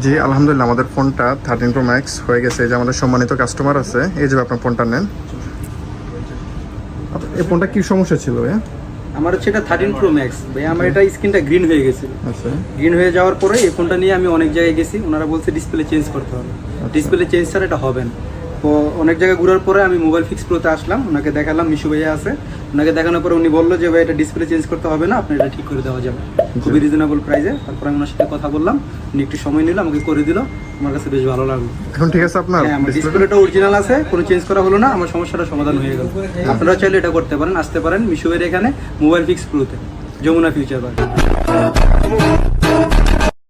জি আলহামদুলিল্লাহ আমাদের ফোনটা 13 Pro Max হয়ে গেছে। এই যে আমাদের সম্মানিত কাস্টমার আছে, এই যে আপনার ফোনটা নেন। এই ফোনটা কি সমস্যা ছিল ভাইয়া? আমার হচ্ছে এটা 13 Pro Max ভাই, আমার এটা স্ক্রিনটা গ্রিন হয়ে গেছিল। আচ্ছা, গ্রিন হয়ে যাওয়ার পরে এই ফোনটা নিয়ে আমি অনেক জায়গায় গেছি, ওনারা বলছে ডিসপ্লে চেঞ্জ করতে হবে। ডিসপ্লে চেঞ্জ ছাড়া এটা হবে না। তো অনেক জায়গায় ঘোরার পরে আমি মোবাইল ফিক্স প্রোতে আসলাম, ওনাকে দেখালাম, মিশু ভাইয়া আছে, ওনাকে দেখানোর পরে উনি বললো যে ভাই এটা ডিসপ্লে চেঞ্জ করতে হবে না, আপনি এটা ঠিক করে দেওয়া যাবে খুবই রিজনেবল প্রাইসে। তারপর আমি ওনার সাথে কথা বললাম, উনি একটু সময় নিল, আমাকে করে দিল, আমার কাছে বেশ ভালো লাগলো। এখন ঠিক আছে আপনার? হ্যাঁ, আমার ডিসপ্লেটা অরিজিনাল আছে, কোনো চেঞ্জ করা হলো না, আমার সমস্যাটা সমাধান হয়ে গেল। আপনারা চাইলে এটা করতে পারেন, আসতে পারেন মিশু ভাইয়ের এখানে মোবাইল ফিক্স প্রোতে, যমুনা ফিউচার পার্ক।